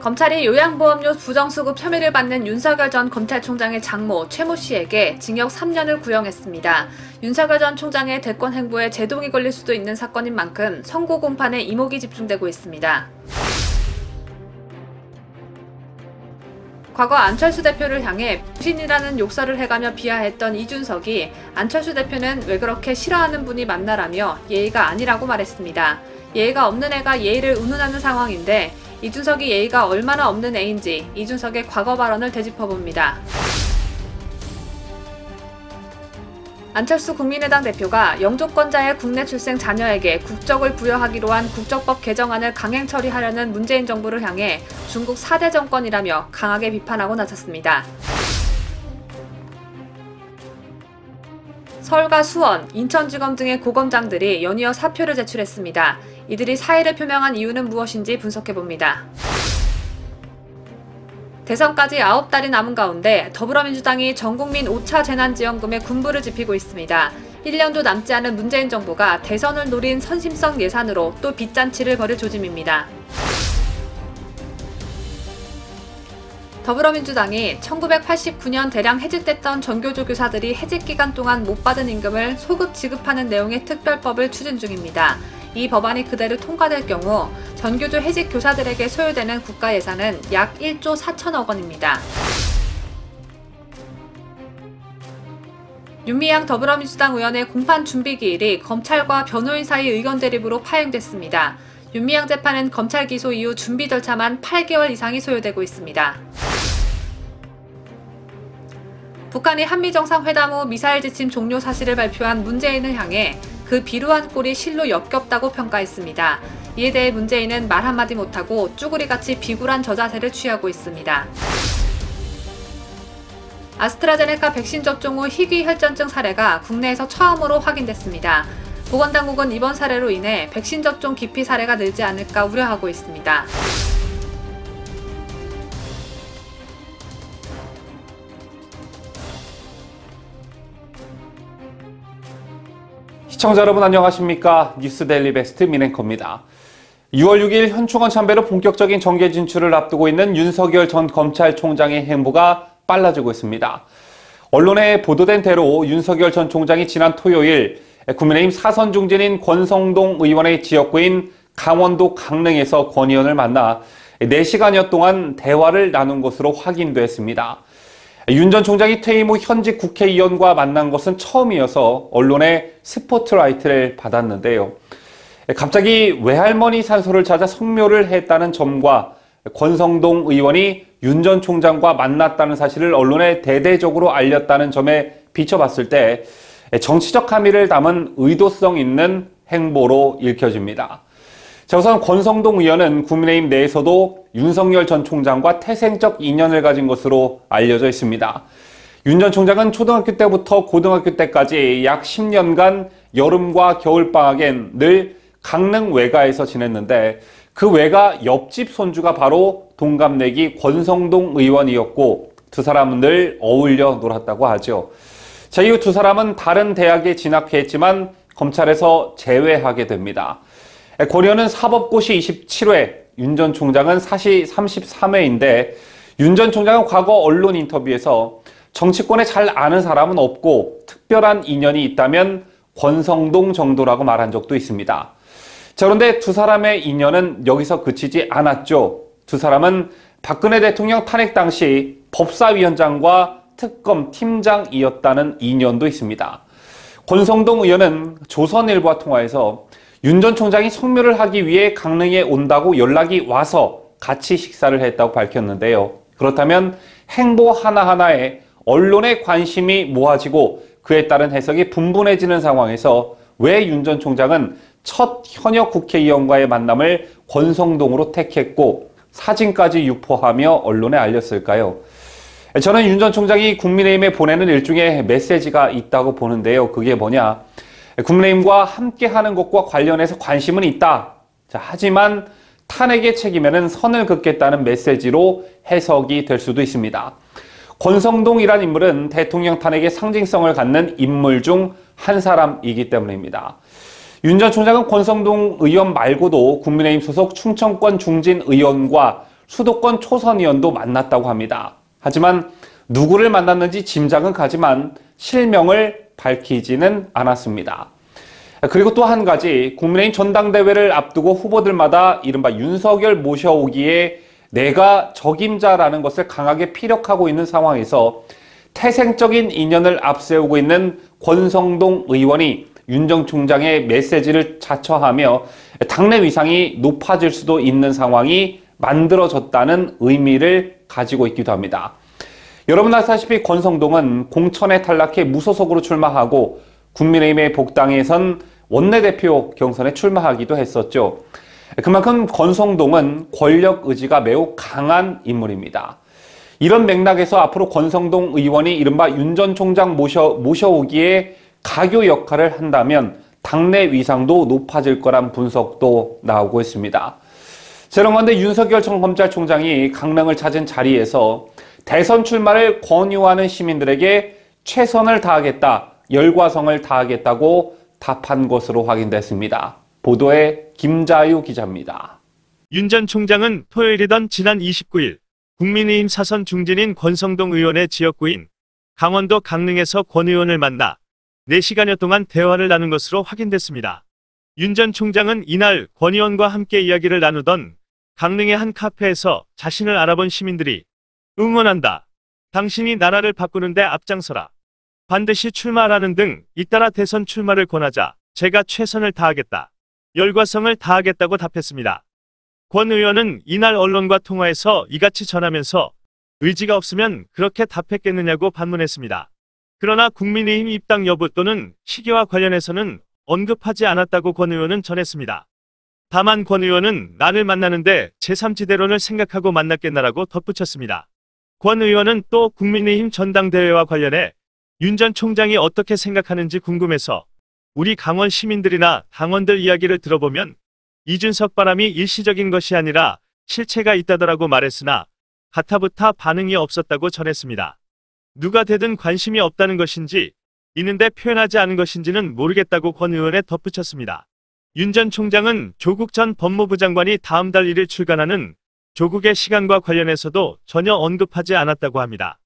검찰이 요양보험료 부정수급 혐의를 받는 윤석열 전 검찰총장의 장모 최모 씨에게 징역 3년을 구형했습니다. 윤석열 전 총장의 대권 행보에 제동이 걸릴 수도 있는 사건인 만큼 선고 공판에 이목이 집중되고 있습니다. 과거 안철수 대표를 향해 병신이라는 욕설을 해가며 비하했던 이준석이 안철수 대표는 왜 그렇게 싫어하는 분이 만나라며 예의가 아니라고 말했습니다. 예의가 없는 애가 예의를 운운하는 상황인데 이준석이 예의가 얼마나 없는 애인지 이준석의 과거 발언을 되짚어봅니다. 안철수 국민의당 대표가 영주권자의 국내 출생 자녀에게 국적을 부여하기로 한 국적법 개정안을 강행 처리하려는 문재인 정부를 향해 중국 4대 정권이라며 강하게 비판하고 나섰습니다. 서울과 수원, 인천지검 등의 고검장들이 연이어 사표를 제출했습니다. 이들이 사의를 표명한 이유는 무엇인지 분석해봅니다. 대선까지 9달이 남은 가운데 더불어민주당이 전국민 5차 재난지원금에 군부를 지피고 있습니다. 1년도 남지 않은 문재인 정부가 대선을 노린 선심성 예산으로 또 빚잔치를 벌일 조짐입니다. 더불어민주당이 1989년 대량 해직됐던 전교조 교사들이 해직 기간 동안 못 받은 임금을 소급 지급하는 내용의 특별법을 추진 중입니다. 이 법안이 그대로 통과될 경우 전교조 해직 교사들에게 소요되는 국가 예산은 약 1조 4천억 원입니다. 윤미향 더불어민주당 의원의 공판 준비 기일이 검찰과 변호인 사이 의견 대립으로 파행됐습니다. 윤미향 재판은 검찰 기소 이후 준비 절차만 8개월 이상이 소요되고 있습니다. 북한이 한미정상회담 후 미사일 지침 종료 사실을 발표한 문재인을 향해 그 비루한 꼴이 실로 역겹다고 평가했습니다. 이에 대해 문재인은 말 한마디 못하고 쭈구리같이 비굴한 저자세를 취하고 있습니다. 아스트라제네카 백신 접종 후 희귀혈전증 사례가 국내에서 처음으로 확인됐습니다. 보건당국은 이번 사례로 인해 백신 접종 기피 사례가 늘지 않을까 우려하고 있습니다. 시청자 여러분 안녕하십니까? 뉴스데일리 베스트 민앵커입니다. 6월 6일 현충원 참배로 본격적인 정계 진출을 앞두고 있는 윤석열 전 검찰총장의 행보가 빨라지고 있습니다. 언론에 보도된 대로 윤석열 전 총장이 지난 토요일 국민의힘 사선 중진인 권성동 의원의 지역구인 강원도 강릉에서 권 의원을 만나 4시간여 동안 대화를 나눈 것으로 확인됐습니다. 윤 전 총장이 퇴임 후 현직 국회의원과 만난 것은 처음이어서 언론의 스포트라이트를 받았는데요. 갑자기 외할머니 산소를 찾아 성묘를 했다는 점과 권성동 의원이 윤 전 총장과 만났다는 사실을 언론에 대대적으로 알렸다는 점에 비춰봤을 때 정치적 함의를 담은 의도성 있는 행보로 읽혀집니다. 자, 우선 권성동 의원은 국민의힘 내에서도 윤석열 전 총장과 태생적 인연을 가진 것으로 알려져 있습니다. 윤 전 총장은 초등학교 때부터 고등학교 때까지 약 10년간 여름과 겨울방학엔 늘 강릉 외가에서 지냈는데 그 외가 옆집 손주가 바로 동갑내기 권성동 의원이었고 두 사람은 늘 어울려 놀았다고 하죠. 자, 이후 두 사람은 다른 대학에 진학했지만 검찰에서 제외하게 됩니다. 권 의원은 사법고시 27회, 윤 전 총장은 사시 33회인데 윤 전 총장은 과거 언론 인터뷰에서 정치권에 잘 아는 사람은 없고 특별한 인연이 있다면 권성동 정도라고 말한 적도 있습니다. 자, 그런데 두 사람의 인연은 여기서 그치지 않았죠. 두 사람은 박근혜 대통령 탄핵 당시 법사위원장과 특검 팀장이었다는 인연도 있습니다. 권성동 의원은 조선일보와 통화에서 윤 전 총장이 성묘를 하기 위해 강릉에 온다고 연락이 와서 같이 식사를 했다고 밝혔는데요. 그렇다면 행보 하나하나에 언론의 관심이 모아지고 그에 따른 해석이 분분해지는 상황에서 왜 윤 전 총장은 첫 현역 국회의원과의 만남을 권성동으로 택했고 사진까지 유포하며 언론에 알렸을까요? 저는 윤 전 총장이 국민의힘에 보내는 일종의 메시지가 있다고 보는데요. 그게 뭐냐? 국민의힘과 함께하는 것과 관련해서 관심은 있다. 자, 하지만 탄핵의 책임에는 선을 긋겠다는 메시지로 해석이 될 수도 있습니다. 권성동이란 인물은 대통령 탄핵의 상징성을 갖는 인물 중 한 사람이기 때문입니다. 윤 전 총장은 권성동 의원 말고도 국민의힘 소속 충청권 중진 의원과 수도권 초선 의원도 만났다고 합니다. 하지만 누구를 만났는지 짐작은 가지만 실명을 밝히지는 않았습니다. 그리고 또 한 가지, 국민의힘 전당대회를 앞두고 후보들마다 이른바 윤석열 모셔오기에 내가 적임자라는 것을 강하게 피력하고 있는 상황에서 태생적인 인연을 앞세우고 있는 권성동 의원이 윤 전 총장의 메시지를 자처하며 당내 위상이 높아질 수도 있는 상황이 만들어졌다는 의미를 가지고 있기도 합니다. 여러분 아시다시피 권성동은 공천에 탈락해 무소속으로 출마하고 국민의힘의 복당에선 원내대표 경선에 출마하기도 했었죠. 그만큼 권성동은 권력 의지가 매우 강한 인물입니다. 이런 맥락에서 앞으로 권성동 의원이 이른바 윤 전 총장 모셔오기에 가교 역할을 한다면 당내 위상도 높아질 거란 분석도 나오고 있습니다. 그런데 윤석열 전 검찰총장이 강릉을 찾은 자리에서 대선 출마를 권유하는 시민들에게 최선을 다하겠다, 열과성을 다하겠다고 답한 것으로 확인됐습니다. 보도에 김자유 기자입니다. 윤 전 총장은 토요일이던 지난 29일 국민의힘 사선 중진인 권성동 의원의 지역구인 강원도 강릉에서 권 의원을 만나 4시간여 동안 대화를 나눈 것으로 확인됐습니다. 윤 전 총장은 이날 권 의원과 함께 이야기를 나누던 강릉의 한 카페에서 자신을 알아본 시민들이 응원한다. 당신이 나라를 바꾸는데 앞장서라. 반드시 출마하라는 등 잇따라 대선 출마를 권하자 제가 최선을 다하겠다. 열과성을 다하겠다고 답했습니다. 권 의원은 이날 언론과 통화에서 이같이 전하면서 의지가 없으면 그렇게 답했겠느냐고 반문했습니다. 그러나 국민의힘 입당 여부 또는 시기와 관련해서는 언급하지 않았다고 권 의원은 전했습니다. 다만 권 의원은 나를 만나는데 제3지대론을 생각하고 만났겠나라고 덧붙였습니다. 권 의원은 또 국민의힘 전당대회와 관련해 윤 전 총장이 어떻게 생각하는지 궁금해서 우리 강원 시민들이나 당원들 이야기를 들어보면 이준석 바람이 일시적인 것이 아니라 실체가 있다더라고 말했으나 가타부타 반응이 없었다고 전했습니다. 누가 되든 관심이 없다는 것인지 있는데 표현하지 않은 것인지는 모르겠다고 권 의원에 덧붙였습니다. 윤 전 총장은 조국 전 법무부 장관이 다음 달 1일 출간하는 조국의 시간과 관련해서도 전혀 언급하지 않았다고 합니다.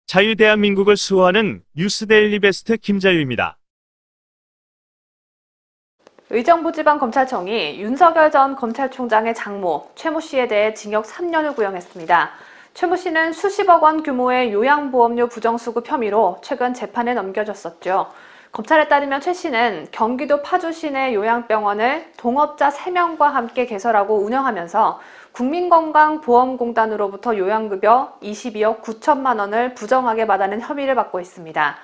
자유대한민국을 수호하는 뉴스데일리 베스트 김자유입니다. 의정부지방검찰청이 윤석열 전 검찰총장의 장모 최모 씨에 대해 징역 3년을 구형했습니다. 최모 씨는 수십억 원 규모의 요양보험료 부정수급 혐의로 최근 재판에 넘겨졌었죠. 검찰에 따르면 최 씨는 경기도 파주 시내 요양병원을 동업자 3명과 함께 개설하고 운영하면서 국민건강보험공단으로부터 요양급여 22억 9천만 원을 부정하게 받아낸 혐의를 받고 있습니다.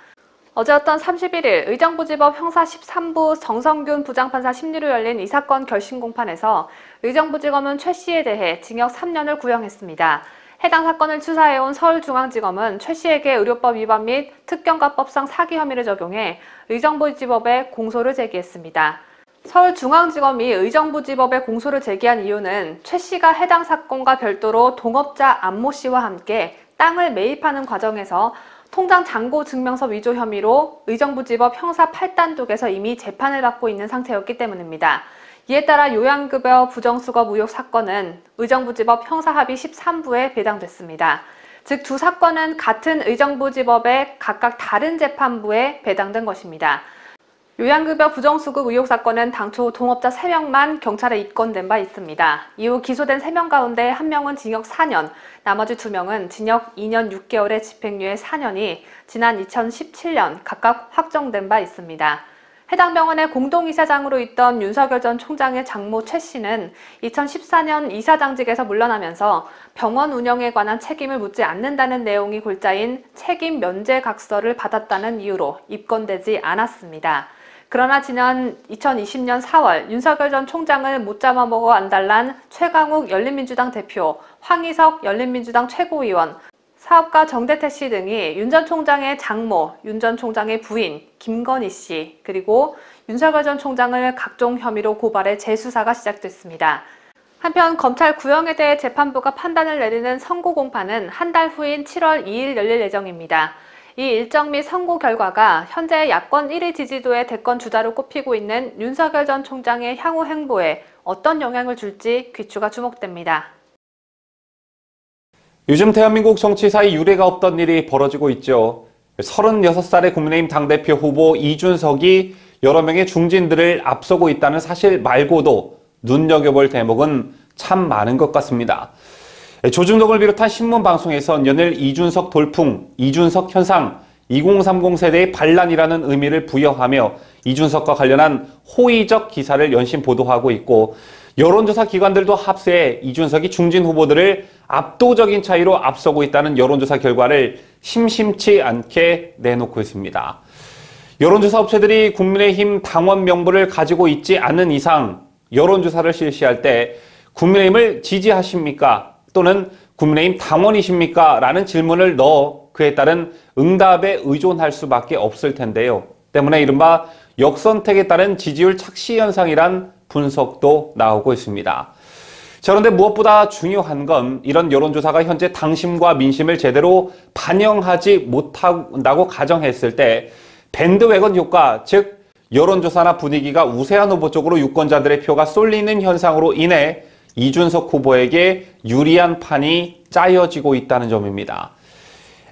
어제였던 31일 의정부지법 형사 13부 정성균 부장판사 심리로 열린 이 사건 결심 공판에서 의정부지검은 최 씨에 대해 징역 3년을 구형했습니다. 해당 사건을 추사해온 서울중앙지검은 최 씨에게 의료법 위반 및 특경가법상 사기 혐의를 적용해 의정부지법에 공소를 제기했습니다. 서울중앙지검이 의정부지법에 공소를 제기한 이유는 최 씨가 해당 사건과 별도로 동업자 안모 씨와 함께 땅을 매입하는 과정에서 통장 잔고 증명서 위조 혐의로 의정부지법 형사 8단독에서 이미 재판을 받고 있는 상태였기 때문입니다. 이에 따라 요양급여 부정수급 의혹 사건은 의정부지법 형사합의 13부에 배당됐습니다. 즉 두 사건은 같은 의정부지법의 각각 다른 재판부에 배당된 것입니다. 요양급여 부정수급 의혹 사건은 당초 동업자 3명만 경찰에 입건된 바 있습니다. 이후 기소된 3명 가운데 1명은 징역 4년, 나머지 2명은 징역 2년 6개월의 집행유예 4년이 지난 2017년 각각 확정된 바 있습니다. 해당 병원의 공동이사장으로 있던 윤석열 전 총장의 장모 최 씨는 2014년 이사장직에서 물러나면서 병원 운영에 관한 책임을 묻지 않는다는 내용이 골자인 책임 면제 각서를 받았다는 이유로 입건되지 않았습니다. 그러나 지난 2020년 4월 윤석열 전 총장을 못 잡아먹어 안달난 최강욱 열린민주당 대표, 황희석 열린민주당 최고위원, 사업가 정대태 씨 등이 윤 전 총장의 장모, 윤 전 총장의 부인 김건희 씨, 그리고 윤석열 전 총장을 각종 혐의로 고발해 재수사가 시작됐습니다. 한편 검찰 구형에 대해 재판부가 판단을 내리는 선고 공판은 한 달 후인 7월 2일 열릴 예정입니다. 이 일정 및 선고 결과가 현재 야권 1위 지지도의 대권 주자로 꼽히고 있는 윤석열 전 총장의 향후 행보에 어떤 영향을 줄지 귀추가 주목됩니다. 요즘 대한민국 정치사에 유례가 없던 일이 벌어지고 있죠. 36살의 국민의힘 당대표 후보 이준석이 여러 명의 중진들을 앞서고 있다는 사실 말고도 눈여겨볼 대목은 참 많은 것 같습니다. 조중동을 비롯한 신문방송에선 연일 이준석 돌풍, 이준석 현상, 2030 세대의 반란이라는 의미를 부여하며 이준석과 관련한 호의적 기사를 연신 보도하고 있고, 여론조사 기관들도 합세해 이준석이 중진 후보들을 압도적인 차이로 앞서고 있다는 여론조사 결과를 심심치 않게 내놓고 있습니다. 여론조사 업체들이 국민의힘 당원 명부를 가지고 있지 않은 이상 여론조사를 실시할 때 국민의힘을 지지하십니까? 또는 국민의힘 당원이십니까? 라는 질문을 넣어 그에 따른 응답에 의존할 수밖에 없을 텐데요. 때문에 이른바 역선택에 따른 지지율 착시 현상이란 분석도 나오고 있습니다. 자, 그런데 무엇보다 중요한 건 이런 여론조사가 현재 당심과 민심을 제대로 반영하지 못한다고 가정했을 때 밴드웨건 효과, 즉 여론조사나 분위기가 우세한 후보 쪽으로 유권자들의 표가 쏠리는 현상으로 인해 이준석 후보에게 유리한 판이 짜여지고 있다는 점입니다.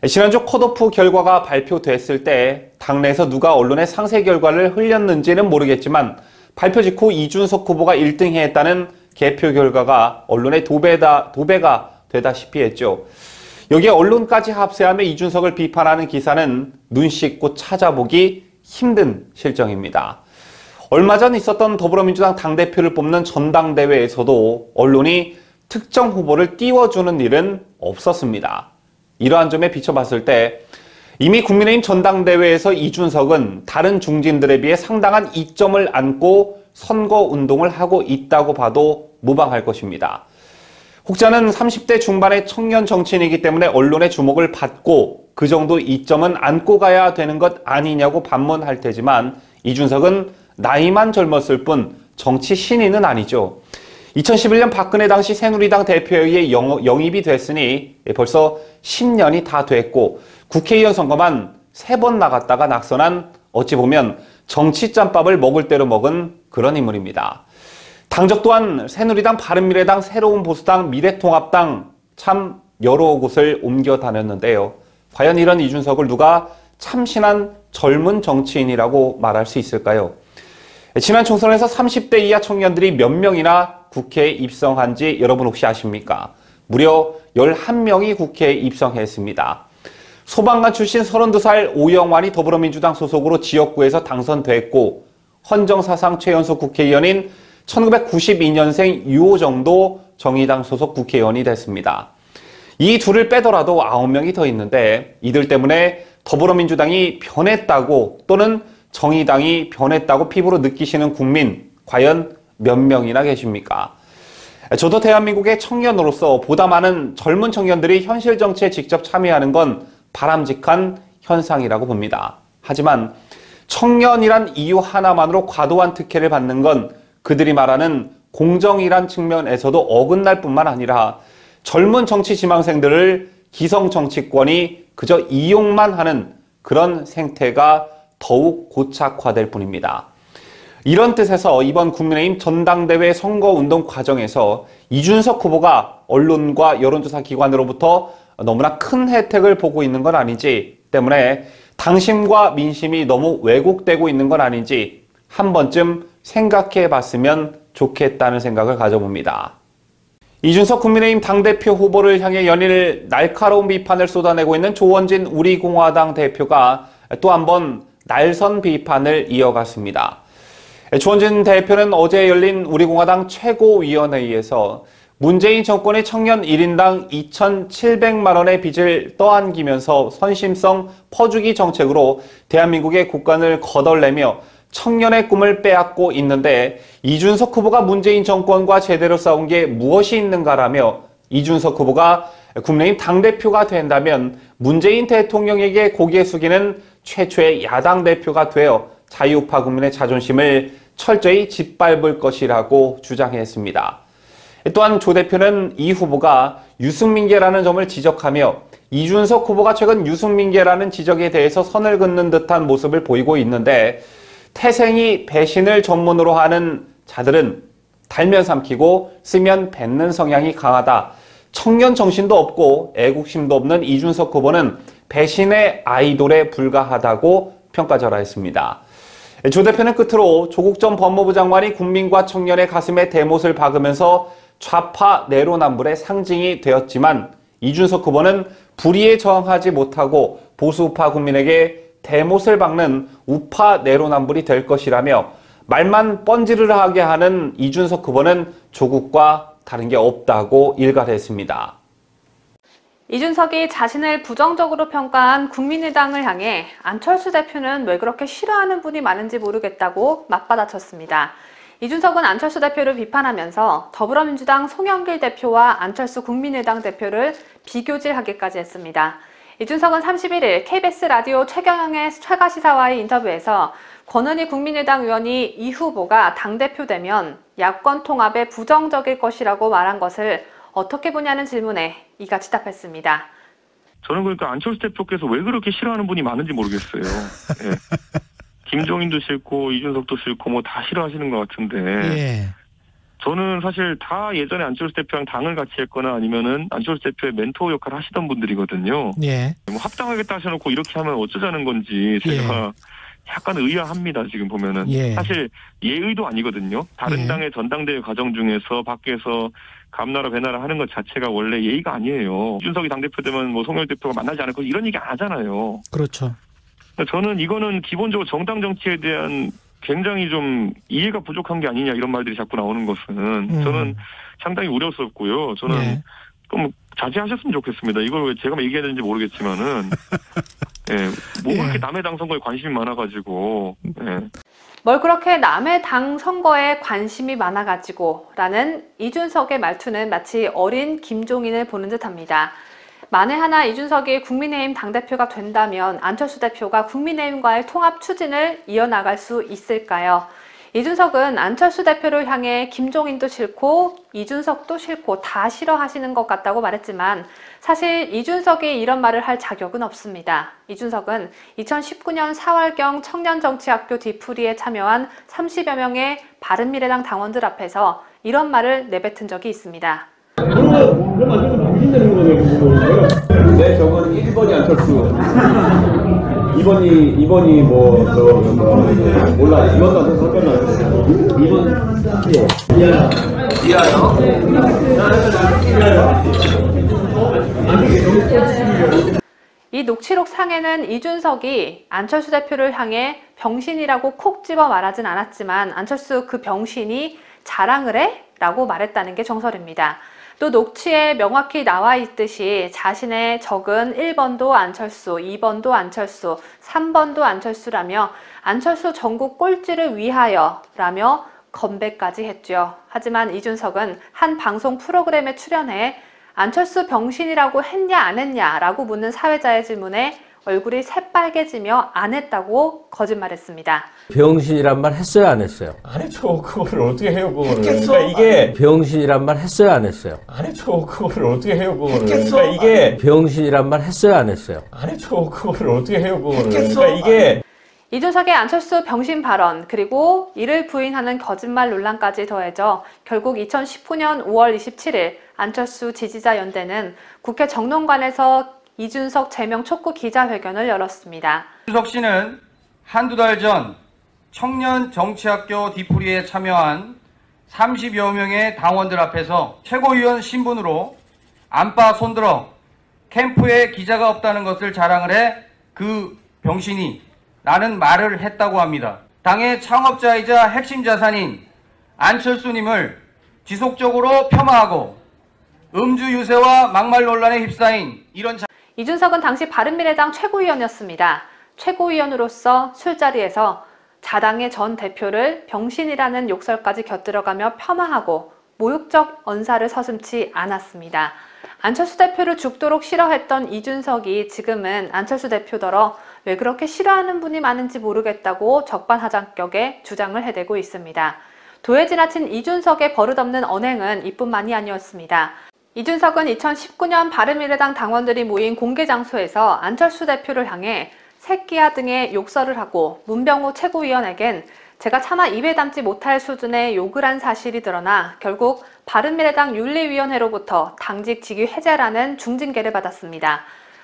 지난주 컷오프 결과가 발표됐을 때 당내에서 누가 언론에 상세 결과를 흘렸는지는 모르겠지만 발표 직후 이준석 후보가 1등 했다는 개표 결과가 언론의 도배가 되다시피 했죠. 여기에 언론까지 합세하며 이준석을 비판하는 기사는 눈 씻고 찾아보기 힘든 실정입니다. 얼마 전 있었던 더불어민주당 당대표를 뽑는 전당대회에서도 언론이 특정 후보를 띄워주는 일은 없었습니다. 이러한 점에 비춰봤을 때 이미 국민의힘 전당대회에서 이준석은 다른 중진들에 비해 상당한 이점을 안고 선거운동을 하고 있다고 봐도 무방할 것입니다. 혹자는 30대 중반의 청년 정치인이기 때문에 언론의 주목을 받고 그 정도 이점은 안고 가야 되는 것 아니냐고 반문할 테지만 이준석은 나이만 젊었을 뿐 정치 신인은 아니죠. 2011년 박근혜 당시 새누리당 대표에 의해 영입이 됐으니 벌써 10년이 다 됐고 국회의원 선거만 3번 나갔다가 낙선한 어찌 보면 정치 짬밥을 먹을 대로 먹은 그런 인물입니다. 당적 또한 새누리당, 바른미래당, 새로운 보수당, 미래통합당 참 여러 곳을 옮겨 다녔는데요. 과연 이런 이준석을 누가 참신한 젊은 정치인이라고 말할 수 있을까요? 지난 총선에서 30대 이하 청년들이 몇 명이나 국회에 입성한지 여러분 혹시 아십니까? 무려 11명이 국회에 입성했습니다. 소방관 출신 32살 오영환이 더불어민주당 소속으로 지역구에서 당선됐고 헌정사상 최연소 국회의원인 1992년생 유호정도 정의당 소속 국회의원이 됐습니다. 이 둘을 빼더라도 9명이 더 있는데 이들 때문에 더불어민주당이 변했다고 또는 정의당이 변했다고 피부로 느끼시는 국민 과연 몇 명이나 계십니까? 저도 대한민국의 청년으로서 보다 많은 젊은 청년들이 현실 정치에 직접 참여하는 건 바람직한 현상이라고 봅니다. 하지만 청년이란 이유 하나만으로 과도한 특혜를 받는 건 그들이 말하는 공정이란 측면에서도 어긋날 뿐만 아니라 젊은 정치 지망생들을 기성 정치권이 그저 이용만 하는 그런 생태가 더욱 고착화될 뿐입니다. 이런 뜻에서 이번 국민의힘 전당대회 선거운동 과정에서 이준석 후보가 언론과 여론조사 기관으로부터 너무나 큰 혜택을 보고 있는 건 아닌지 때문에 당심과 민심이 너무 왜곡되고 있는 건 아닌지 한 번쯤 생각해 봤으면 좋겠다는 생각을 가져봅니다. 이준석 국민의힘 당대표 후보를 향해 연일 날카로운 비판을 쏟아내고 있는 조원진 우리공화당 대표가 또 한 번 날선 비판을 이어갔습니다. 조원진 대표는 어제 열린 우리공화당 최고위원회의에서 문재인 정권의 청년 1인당 2,700만 원의 빚을 떠안기면서 선심성 퍼주기 정책으로 대한민국의 국간을 거덜내며 청년의 꿈을 빼앗고 있는데 이준석 후보가 문재인 정권과 제대로 싸운 게 무엇이 있는가라며 이준석 후보가 국민의힘 당대표가 된다면 문재인 대통령에게 고개 숙이는 최초의 야당 대표가 되어 자유우파 국민의 자존심을 철저히 짓밟을 것이라고 주장했습니다. 또한 조 대표는 이 후보가 유승민계라는 점을 지적하며 이준석 후보가 최근 유승민계라는 지적에 대해서 선을 긋는 듯한 모습을 보이고 있는데 태생이 배신을 전문으로 하는 자들은 달면 삼키고 쓰면 뱉는 성향이 강하다. 청년 정신도 없고 애국심도 없는 이준석 후보는 배신의 아이돌에 불과하다고 평가절하했습니다. 조 대표는 끝으로 조국 전 법무부 장관이 국민과 청년의 가슴에 대못을 박으면서 좌파 내로남불의 상징이 되었지만 이준석 후보는 불의에 저항하지 못하고 보수우파 국민에게 대못을 박는 우파 내로남불이 될 것이라며 말만 뻔지르르하게 하는 이준석 후보는 조국과 다른 게 없다고 일갈했습니다. 이준석이 자신을 부정적으로 평가한 국민의당을 향해 안철수 대표는 왜 그렇게 싫어하는 분이 많은지 모르겠다고 맞받아쳤습니다. 이준석은 안철수 대표를 비판하면서 더불어민주당 송영길 대표와 안철수 국민의당 대표를 비교질하기까지 했습니다. 이준석은 31일 KBS 라디오 최경영의 최가시사와의 인터뷰에서 권은희 국민의당 의원이 이 후보가 당대표 되면 야권 통합에 부정적일 것이라고 말한 것을 어떻게 보냐는 질문에 이같이 답했습니다. 저는 그러니까 안철수 대표께서 왜 그렇게 싫어하는 분이 많은지 모르겠어요. 예. 김종인도 싫고 이준석도 싫고 뭐 다 싫어하시는 것 같은데 예. 저는 사실 다 예전에 안철수 대표랑 당을 같이 했거나 아니면은 안철수 대표의 멘토 역할을 하시던 분들이거든요. 예. 뭐 합당하겠다 하셔놓고 이렇게 하면 어쩌자는 건지 제가 약간 의아합니다. 지금 보면은 예. 사실 예의도 아니거든요. 다른 예. 당의 전당대회 과정 중에서 밖에서 감나라 배나라 하는 것 자체가 원래 예의가 아니에요. 이준석이 당대표 되면 뭐 송영길 대표가 만나지 않을 거 이런 얘기 안 하잖아요. 그렇죠. 저는 이거는 기본적으로 정당 정치에 대한 굉장히 좀 이해가 부족한 게 아니냐 이런 말들이 자꾸 나오는 것은 저는 상당히 우려스럽고요. 저는 예. 좀 자제하셨으면 좋겠습니다. 이걸 왜 제가 얘기해야 되는지 모르겠지만은 예, 뭐 그렇게 남의 당 선거에 관심이 많아가지고 예. 뭘 그렇게 남의 당 선거에 관심이 많아가지고 라는 이준석의 말투는 마치 어린 김종인을 보는 듯합니다. 만에 하나 이준석이 국민의힘 당대표가 된다면 안철수 대표가 국민의힘과의 통합 추진을 이어나갈 수 있을까요? 이준석은 안철수 대표를 향해 김종인도 싫고 이준석도 싫고 다 싫어하시는 것 같다고 말했지만 사실 이준석이 이런 말을 할 자격은 없습니다. 이준석은 2019년 4월경 청년정치학교 뒤풀이에 참여한 30여 명의 바른미래당 당원들 앞에서 이런 말을 내뱉은 적이 있습니다. 네, 저건 1번이 안철수. 2번이 몰라. 2번도 안철수, 3번도 안철수. 2번, 이하요. 이 녹취록 상에는 이준석이 안철수 대표를 향해 병신이라고 콕 집어 말하진 않았지만 안철수 그 병신이 자랑을 해? 라고 말했다는 게 정설입니다. 또 녹취에 명확히 나와 있듯이 자신의 적은 1번도 안철수, 2번도 안철수, 3번도 안철수라며 안철수 전국 꼴찌를 위하여 라며 건배까지 했죠. 하지만 이준석은 한 방송 프로그램에 출연해 안철수 병신이라고 했냐 안 했냐 라고 묻는 사회자의 질문에 얼굴이 새빨개지며 안 했다고 거짓말했습니다. 병신이란 말 했어요, 안 했어요? 안 했죠. 그거를 어떻게 해요, 그거를. 했겠어? 그러니까 이게. 병신이란 말 했어요, 안 했어요? 안 했죠. 그거를 어떻게 해요, 그거를. 했겠어? 그러니까 이게. 병신이란 말 했어요, 안 했어요? 안 했죠. 그거를 어떻게 해요, 그거를. 했겠어? 그러니까 이게. 이준석의 안철수 병신 발언 그리고 이를 부인하는 거짓말 논란까지 더해져 결국 2019년 5월 27일 안철수 지지자 연대는 국회 정론관에서 이준석 제명 촉구 기자회견을 열었습니다. 이준석 씨는 한두 달 전 청년 정치학교 뒤풀이에 참여한 30여 명의 당원들 앞에서 최고위원 신분으로 안바 손들어 캠프에 기자가 없다는 것을 자랑을 해 그 병신이 라는 말을 했다고 합니다. 당의 창업자이자 핵심 자산인 안철수님을 지속적으로 폄하하고 음주 유세와 막말 논란에 휩싸인 이런 이준석은 당시 바른미래당 최고위원이었습니다. 최고위원으로서 술자리에서 자당의 전 대표를 병신이라는 욕설까지 곁들여가며 폄하하고 모욕적 언사를 서슴지 않았습니다. 안철수 대표를 죽도록 싫어했던 이준석이 지금은 안철수 대표더러 왜 그렇게 싫어하는 분이 많은지 모르겠다고 적반하장격의 주장을 해대고 있습니다. 도에 지나친 이준석의 버릇없는 언행은 이뿐만이 아니었습니다. 이준석은 2019년 바른미래당 당원들이 모인 공개 장소에서 안철수 대표를 향해 새끼야 등의 욕설을 하고 문병호 최고위원에겐 제가 차마 입에 담지 못할 수준의 욕을 한 사실이 드러나 결국 바른미래당 윤리위원회로부터 당직 직위 해제라는 중징계를 받았습니다.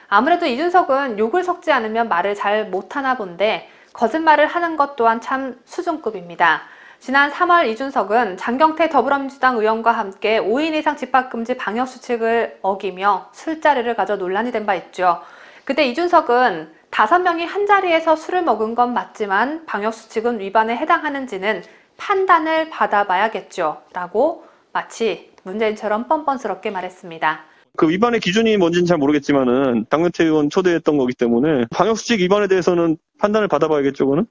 아무래도 이준석은 욕을 섞지 않으면 말을 잘 못하나 본데 거짓말을 하는 것 또한 참 수준급입니다. 지난 3월 이준석은 장경태 더불어민주당 의원과 함께 5인 이상 집합금지 방역수칙을 어기며 술자리를 가져 논란이 된 바 있죠. 그때 이준석은 5명이 한자리에서 술을 먹은 건 맞지만 방역수칙은 위반에 해당하는지는 판단을 받아봐야겠죠 라고 마치 문재인처럼 뻔뻔스럽게 말했습니다. 그 위반의 기준이 뭔지는 잘 모르겠지만은 장경태 의원 초대했던 거기 때문에 방역수칙 위반에 대해서는 판단을 받아봐야겠죠, 그거는?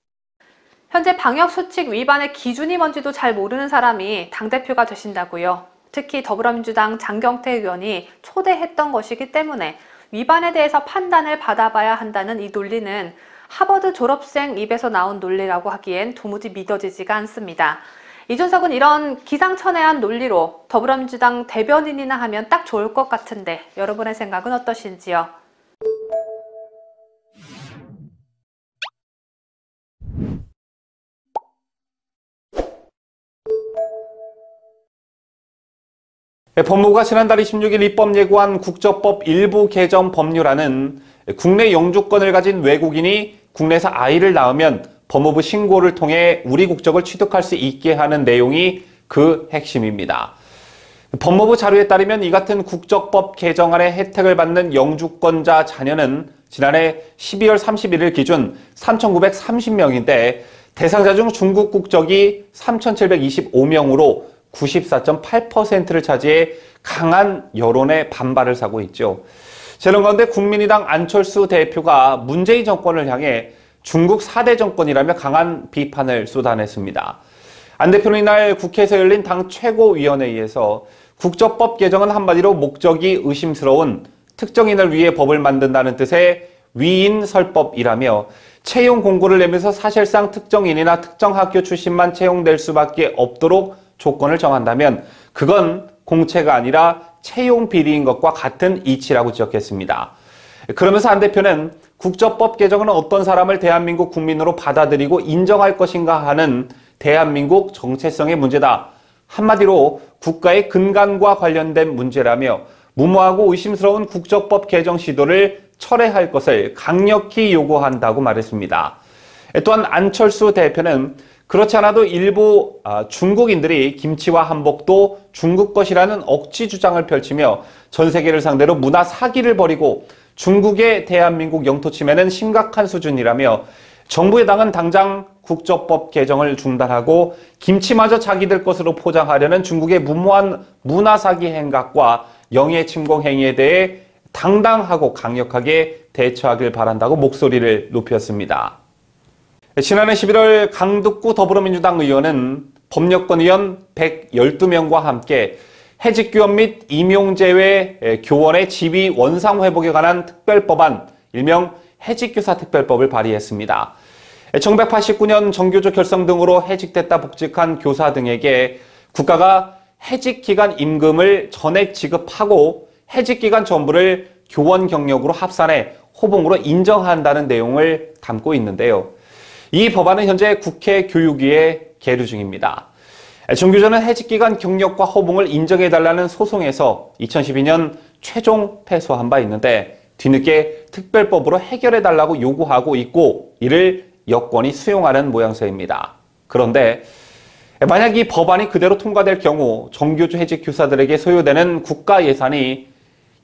현재 방역수칙 위반의 기준이 뭔지도 잘 모르는 사람이 당대표가 되신다고요. 특히 더불어민주당 장경태 의원이 초대했던 것이기 때문에 위반에 대해서 판단을 받아봐야 한다는 이 논리는 하버드 졸업생 입에서 나온 논리라고 하기엔 도무지 믿어지지가 않습니다. 이준석은 이런 기상천외한 논리로 더불어민주당 대변인이나 하면 딱 좋을 것 같은데 여러분의 생각은 어떠신지요? 법무부가 지난달 26일 입법 예고한 국적법 일부 개정 법률안은 국내 영주권을 가진 외국인이 국내에서 아이를 낳으면 법무부 신고를 통해 우리 국적을 취득할 수 있게 하는 내용이 그 핵심입니다. 법무부 자료에 따르면 이 같은 국적법 개정안의 혜택을 받는 영주권자 자녀는 지난해 12월 31일 기준 3,930명인데 대상자 중 중국 국적이 3,725명으로 94.8%를 차지해 강한 여론의 반발을 사고 있죠. 이런 가운데 국민의당 안철수 대표가 문재인 정권을 향해 중국 4대 정권이라며 강한 비판을 쏟아냈습니다. 안 대표는 이날 국회에서 열린 당 최고위원회에서 국적법 개정은 한마디로 목적이 의심스러운 특정인을 위해 법을 만든다는 뜻의 위인설법이라며 채용 공고를 내면서 사실상 특정인이나 특정 학교 출신만 채용될 수밖에 없도록 조건을 정한다면 그건 공채가 아니라 채용 비리인 것과 같은 이치라고 지적했습니다. 그러면서 안 대표는 국적법 개정은 어떤 사람을 대한민국 국민으로 받아들이고 인정할 것인가 하는 대한민국 정체성의 문제다. 한마디로 국가의 근간과 관련된 문제라며 무모하고 의심스러운 국적법 개정 시도를 철회할 것을 강력히 요구한다고 말했습니다. 또한 안철수 대표는 그렇지 않아도 일부 중국인들이 김치와 한복도 중국 것이라는 억지 주장을 펼치며 전 세계를 상대로 문화 사기를 벌이고 중국의 대한민국 영토 침해는 심각한 수준이라며 정부 여당은 당장 국적법 개정을 중단하고 김치마저 자기들 것으로 포장하려는 중국의 무모한 문화 사기 행각과 영해 침공 행위에 대해 당당하고 강력하게 대처하길 바란다고 목소리를 높였습니다. 지난해 11월 강득구 더불어민주당 의원은 법여권 의원 112명과 함께 해직교원 및 임용제외 교원의 지위 원상 회복에 관한 특별법안, 일명 해직교사 특별법을 발의했습니다. 1989년 정교조 결성 등으로 해직됐다 복직한 교사 등에게 국가가 해직기간 임금을 전액 지급하고 해직기간 전부를 교원 경력으로 합산해 호봉으로 인정한다는 내용을 담고 있는데요. 이 법안은 현재 국회 교육위에 계류 중입니다. 정교조는 해직기간 경력과 호봉을 인정해달라는 소송에서 2012년 최종 패소한 바 있는데 뒤늦게 특별법으로 해결해달라고 요구하고 있고 이를 여권이 수용하는 모양새입니다. 그런데 만약 이 법안이 그대로 통과될 경우 정교조 해직 교사들에게 소요되는 국가 예산이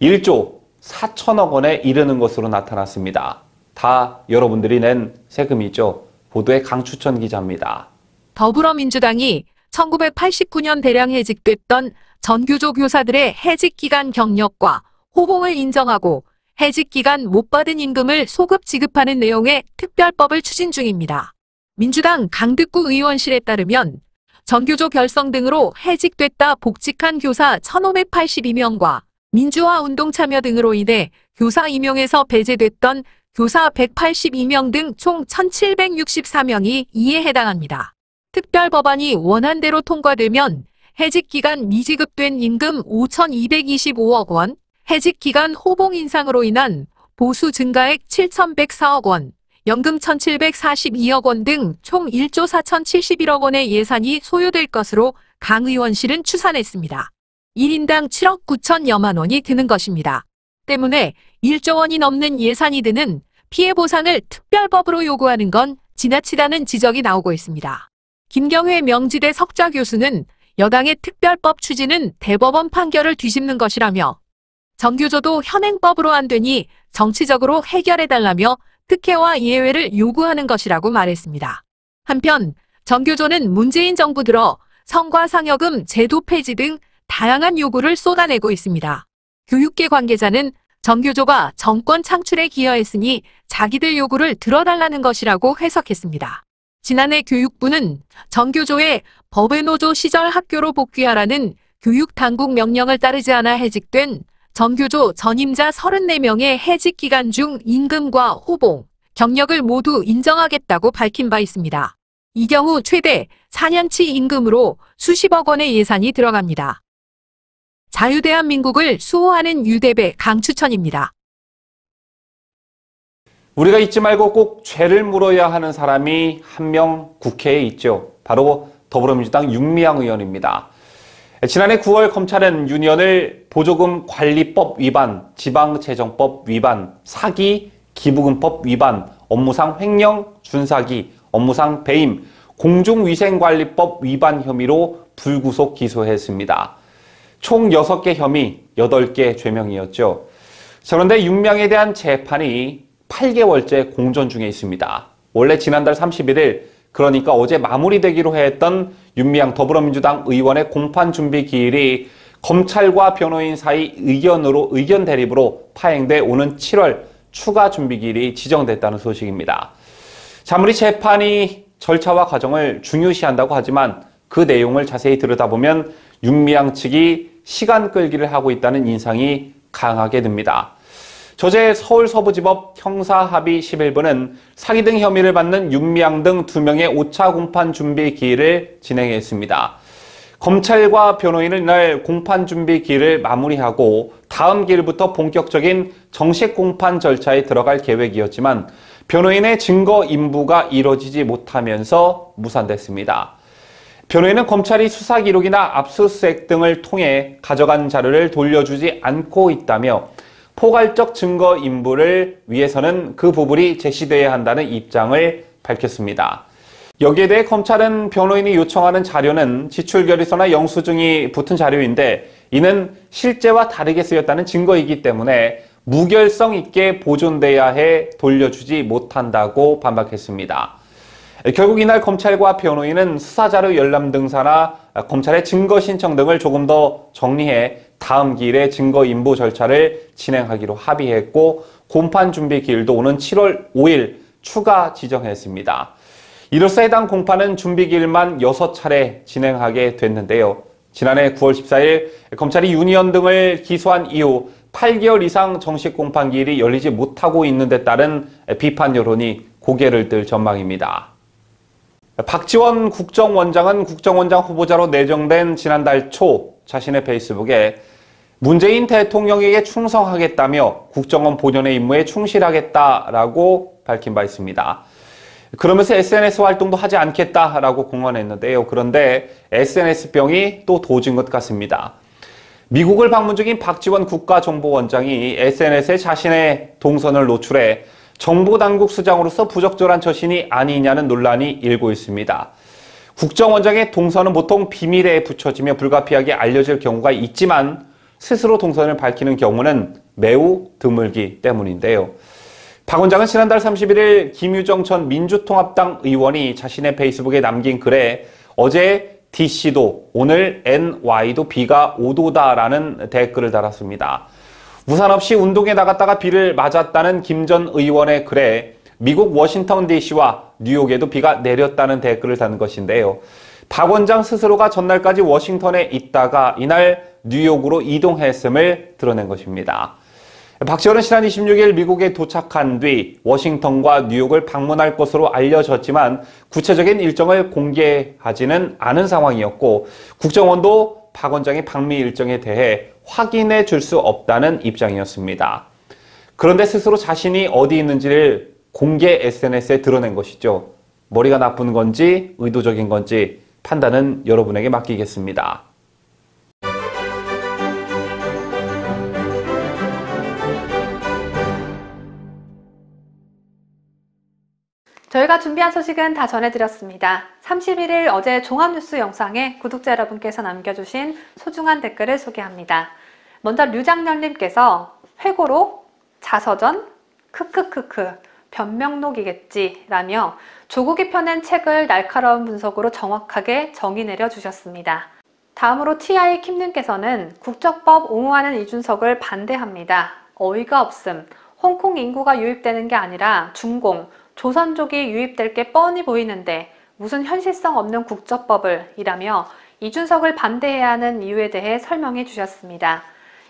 1조 4천억 원에 이르는 것으로 나타났습니다. 다 여러분들이 낸 세금이죠. 보도에 강추천 기자입니다. 더불어민주당이 1989년 대량 해직됐던 전교조 교사들의 해직기간 경력과 호봉을 인정하고 해직기간 못 받은 임금을 소급 지급하는 내용의 특별법을 추진 중입니다. 민주당 강득구 의원실에 따르면 전교조 결성 등으로 해직됐다 복직한 교사 1,582명과 민주화 운동 참여 등으로 인해 교사 임용에서 배제됐던 교사 182명 등 총 1,764명이 이에 해당합니다. 특별법안이 원안대로 통과되면 해직기간 미지급된 임금 5,225억 원, 해직기간 호봉 인상으로 인한 보수 증가액 7,104억 원, 연금 1,742억 원 등 총 1조 4,071억 원의 예산이 소요될 것으로 강 의원실은 추산했습니다. 1인당 7억 9천여만 원이 드는 것입니다. 때문에 1조 원이 넘는 예산이 드는 피해 보상을 특별법으로 요구하는 건 지나치다는 지적이 나오고 있습니다. 김경회 명지대 석좌 교수는 여당의 특별법 추진은 대법원 판결을 뒤집는 것이라며 전교조도 현행법으로 안 되니 정치적으로 해결해달라며 특혜와 예외를 요구하는 것이라고 말했습니다. 한편 전교조는 문재인 정부 들어 성과상여금 제도 폐지 등 다양한 요구를 쏟아내고 있습니다. 교육계 관계자는 전교조가 정권 창출에 기여했으니 자기들 요구를 들어달라는 것이라고 해석했습니다. 지난해 교육부는 전교조에 법외 노조 시절 학교로 복귀하라는 교육당국 명령을 따르지 않아 해직된 전교조 전임자 34명의 해직 기간 중 임금과 호봉, 경력을 모두 인정하겠다고 밝힌 바 있습니다. 이 경우 최대 4년치 임금으로 수십억 원의 예산이 들어갑니다. 자유대한민국을 수호하는 유대배 강추천입니다. 우리가 잊지 말고 꼭 죄를 물어야 하는 사람이 한 명 국회에 있죠. 바로 더불어민주당 윤미향 의원입니다. 지난해 9월 검찰은 윤 의원을 보조금 관리법 위반, 지방재정법 위반, 사기, 기부금법 위반, 업무상 횡령, 준사기, 업무상 배임, 공중위생관리법 위반 혐의로 불구속 기소했습니다. 총 6개 혐의, 8개 죄명이었죠. 그런데 윤미향에 대한 재판이 8개월째 공전 중에 있습니다. 원래 지난달 31일, 그러니까 어제 마무리되기로 했던 윤미향 더불어민주당 의원의 공판 준비 기일이 검찰과 변호인 사이 의견 대립으로 파행돼 오는 7월 추가 준비 기일이 지정됐다는 소식입니다. 아무리 재판이 절차와 과정을 중요시한다고 하지만 그 내용을 자세히 들여다보면 윤미향 측이 시간 끌기를 하고 있다는 인상이 강하게 듭니다. 저제 서울서부지법 형사합의 11부는 사기 등 혐의를 받는 윤미향 등 2명의 5차 공판 준비 기일을 진행했습니다. 검찰과 변호인은 이날 공판 준비 기일을 마무리하고 다음 기일부터 본격적인 정식 공판 절차에 들어갈 계획이었지만 변호인의 증거 인부가 이뤄지지 못하면서 무산됐습니다. 변호인은 검찰이 수사 기록이나 압수수색 등을 통해 가져간 자료를 돌려주지 않고 있다며 포괄적 증거 인부를 위해서는 그 부분이 제시돼야 한다는 입장을 밝혔습니다. 여기에 대해 검찰은 변호인이 요청하는 자료는 지출결의서나 영수증이 붙은 자료인데 이는 실제와 다르게 쓰였다는 증거이기 때문에 무결성 있게 보존돼야 해 돌려주지 못한다고 반박했습니다. 결국 이날 검찰과 변호인은 수사자료 열람 등사나 검찰의 증거 신청 등을 조금 더 정리해 다음 기일에 증거 인부 절차를 진행하기로 합의했고 공판 준비 기일도 오는 7월 5일 추가 지정했습니다. 이로써 해당 공판은 준비 기일만 6차례 진행하게 됐는데요. 지난해 9월 14일 검찰이 윤 의원 등을 기소한 이후 8개월 이상 정식 공판 기일이 열리지 못하고 있는 데 따른 비판 여론이 고개를 들 전망입니다. 박지원 국정원장은 국정원장 후보자로 내정된 지난달 초 자신의 페이스북에 문재인 대통령에게 충성하겠다며 국정원 본연의 임무에 충실하겠다라고 밝힌 바 있습니다. 그러면서 SNS 활동도 하지 않겠다라고 공언했는데요. 그런데 SNS병이 또 도진 것 같습니다. 미국을 방문 중인 박지원 국가정보원장이 SNS에 자신의 동선을 노출해 정보당국 수장으로서 부적절한 처신이 아니냐는 논란이 일고 있습니다. 국정원장의 동선은 보통 비밀에 붙여지며 불가피하게 알려질 경우가 있지만 스스로 동선을 밝히는 경우는 매우 드물기 때문인데요. 박 원장은 지난달 31일 김유정 전 민주통합당 의원이 자신의 페이스북에 남긴 글에 어제 DC도 오늘 NY도 비가 5도다라는 댓글을 달았습니다. 우산 없이 운동에 나갔다가 비를 맞았다는 김 전 의원의 글에 미국 워싱턴 DC와 뉴욕에도 비가 내렸다는 댓글을 단 것인데요. 박 원장 스스로가 전날까지 워싱턴에 있다가 이날 뉴욕으로 이동했음을 드러낸 것입니다. 박지원은 지난 26일 미국에 도착한 뒤 워싱턴과 뉴욕을 방문할 것으로 알려졌지만 구체적인 일정을 공개하지는 않은 상황이었고 국정원도 박 원장의 방미 일정에 대해 확인해 줄 수 없다는 입장이었습니다. 그런데 스스로 자신이 어디 있는지를 공개 SNS에 드러낸 것이죠. 머리가 나쁜 건지 의도적인 건지 판단은 여러분에게 맡기겠습니다. 저희가 준비한 소식은 다 전해드렸습니다. 31일 어제 종합뉴스 영상에 구독자 여러분께서 남겨주신 소중한 댓글을 소개합니다. 먼저 류장렬님께서 회고록, 자서전, 크크크크, 변명록이겠지 라며 조국이 펴낸 책을 날카로운 분석으로 정확하게 정의 내려주셨습니다. 다음으로 TI 킴님께서는 국적법 옹호하는 이준석을 반대합니다. 어이가 없음. 홍콩 인구가 유입되는 게 아니라 중공, 조선족이 유입될 게 뻔히 보이는데 무슨 현실성 없는 국적법을 이라며 이준석을 반대해야 하는 이유에 대해 설명해 주셨습니다.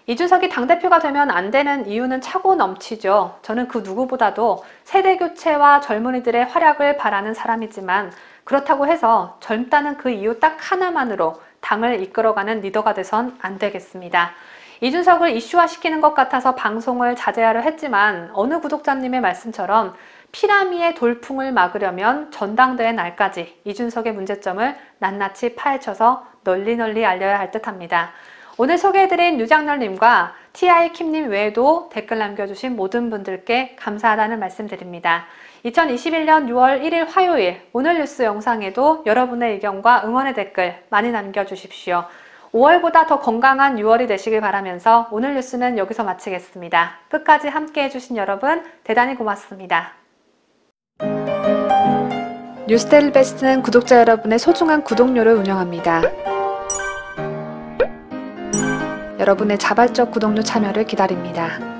이준석이 당대표가 되면 안 되는 이유는 차고 넘치죠. 저는 그 누구보다도 세대교체와 젊은이들의 활약을 바라는 사람이지만 그렇다고 해서 젊다는 그 이유 딱 하나만으로 당을 이끌어가는 리더가 돼선 안 되겠습니다. 이준석을 이슈화시키는 것 같아서 방송을 자제하려 했지만 어느 구독자님의 말씀처럼 피라미의 돌풍을 막으려면 전당대회 날까지 이준석의 문제점을 낱낱이 파헤쳐서 널리 알려야 할 듯합니다. 오늘 소개해드린 류장렬님과 TI 킴님 외에도 댓글 남겨주신 모든 분들께 감사하다는 말씀드립니다. 2021년 6월 1일 화요일 오늘 뉴스 영상에도 여러분의 의견과 응원의 댓글 많이 남겨주십시오. 5월보다 더 건강한 6월이 되시길 바라면서 오늘 뉴스는 여기서 마치겠습니다. 끝까지 함께 해주신 여러분 대단히 고맙습니다. 뉴스데일리 베스트는 구독자 여러분의 소중한 구독료를 운영합니다. 여러분의 자발적 구독료 참여를 기다립니다.